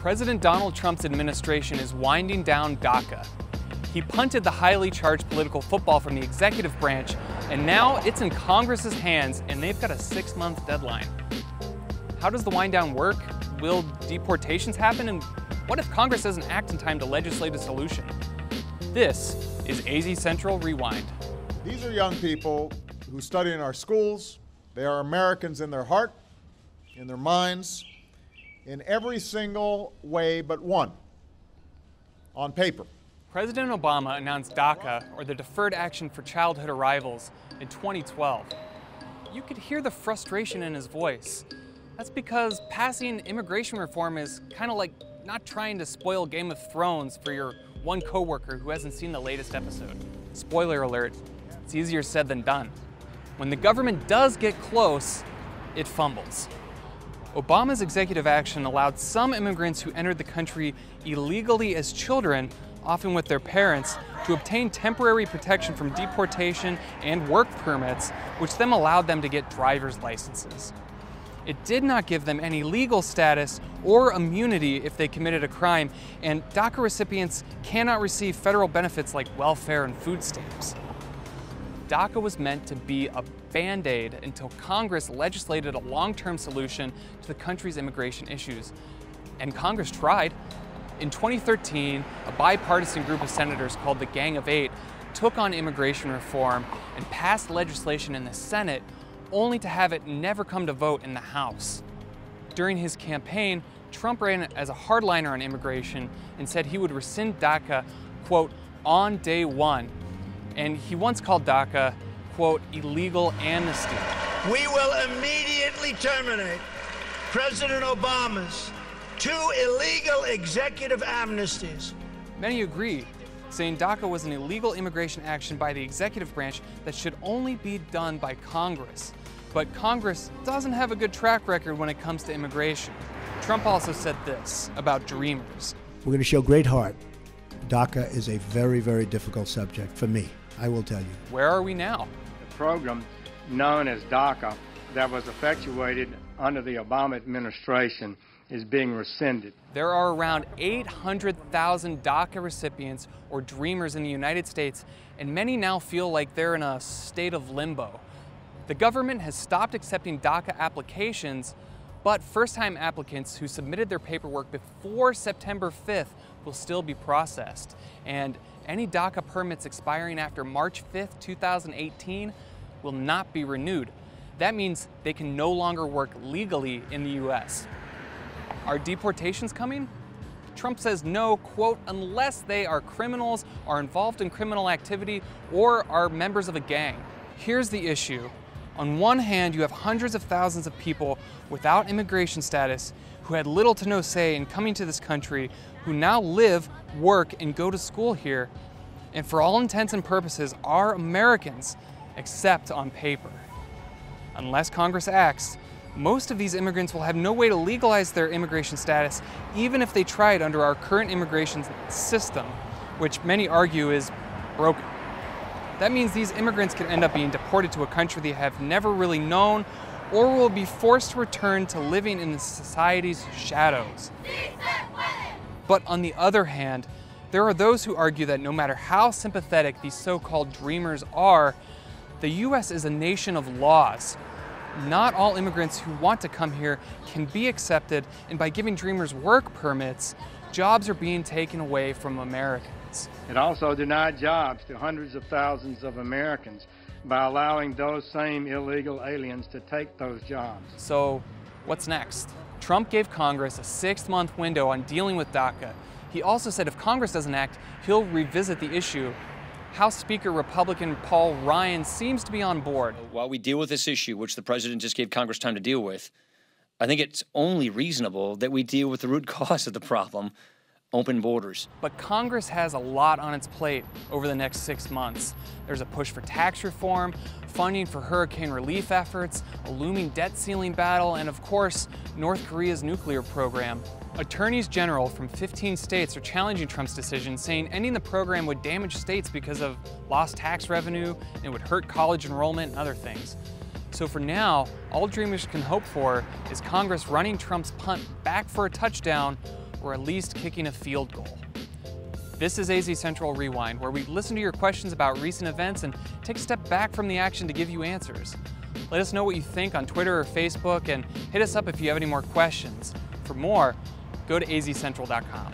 President Donald Trump's administration is winding down DACA. He punted the highly charged political football from the executive branch, and now it's in Congress's hands, and they've got a 6-month deadline. How does the wind down work? Will deportations happen? And what if Congress doesn't act in time to legislate a solution? This is AZ Central Rewind. These are young people who study in our schools. They are Americans in their heart, in their minds, in every single way but one, on paper. President Obama announced DACA, or the Deferred Action for Childhood Arrivals, in 2012. You could hear the frustration in his voice. That's because passing immigration reform is kind of like not trying to spoil Game of Thrones for your one coworker who hasn't seen the latest episode. Spoiler alert, it's easier said than done. When the government does get close, it fumbles. Obama's executive action allowed some immigrants who entered the country illegally as children, often with their parents, to obtain temporary protection from deportation and work permits, which then allowed them to get driver's licenses. It did not give them any legal status or immunity if they committed a crime, and DACA recipients cannot receive federal benefits like welfare and food stamps. DACA was meant to be a band-aid until Congress legislated a long-term solution to the country's immigration issues. And Congress tried. In 2013, a bipartisan group of senators called the Gang of Eight took on immigration reform and passed legislation in the Senate, only to have it never come to vote in the House. During his campaign, Trump ran as a hardliner on immigration and said he would rescind DACA, quote, on day one. And he once called DACA, quote, illegal amnesty. We will immediately terminate President Obama's 2 illegal executive amnesties. Many agree, saying DACA was an illegal immigration action by the executive branch that should only be done by Congress. But Congress doesn't have a good track record when it comes to immigration. Trump also said this about Dreamers. We're going to show great heart. DACA is a very, very difficult subject for me, I will tell you. Where are we now? The program known as DACA that was effectuated under the Obama administration is being rescinded. There are around 800,000 DACA recipients or Dreamers in the United States, and many now feel like they're in a state of limbo. The government has stopped accepting DACA applications, but first-time applicants who submitted their paperwork before September 5th will still be processed. And any DACA permits expiring after March 5th, 2018 will not be renewed. That means they can no longer work legally in the U.S. Are deportations coming? Trump says no, quote, unless they are criminals, are involved in criminal activity, or are members of a gang. Here's the issue. On one hand, you have hundreds of thousands of people without immigration status who had little to no say in coming to this country, who now live, work, and go to school here, and for all intents and purposes are Americans, except on paper. Unless Congress acts, most of these immigrants will have no way to legalize their immigration status, even if they tried under our current immigration system, which many argue is broken. That means these immigrants could end up being deported to a country they have never really known, or will be forced to return to living in the society's shadows. But on the other hand, there are those who argue that no matter how sympathetic these so-called Dreamers are, the U.S. is a nation of laws. Not all immigrants who want to come here can be accepted, and by giving Dreamers work permits, jobs are being taken away from Americans. It also denied jobs to hundreds of thousands of Americans by allowing those same illegal aliens to take those jobs. So, what's next? Trump gave Congress a 6-month window on dealing with DACA. He also said if Congress doesn't act, he'll revisit the issue. House Speaker Republican Paul Ryan seems to be on board. While we deal with this issue, which the president just gave Congress time to deal with, I think it's only reasonable that we deal with the root cause of the problem, open borders. But Congress has a lot on its plate over the next 6 months. There's a push for tax reform, funding for hurricane relief efforts, a looming debt ceiling battle, and of course, North Korea's nuclear program. Attorneys general from 15 states are challenging Trump's decision, saying ending the program would damage states because of lost tax revenue, and it would hurt college enrollment and other things. So for now, all Dreamers can hope for is Congress running Trump's punt back for a touchdown, or at least kicking a field goal. This is AZ Central Rewind, where we listen to your questions about recent events and take a step back from the action to give you answers. Let us know what you think on Twitter or Facebook, and hit us up if you have any more questions. For more, go to azcentral.com.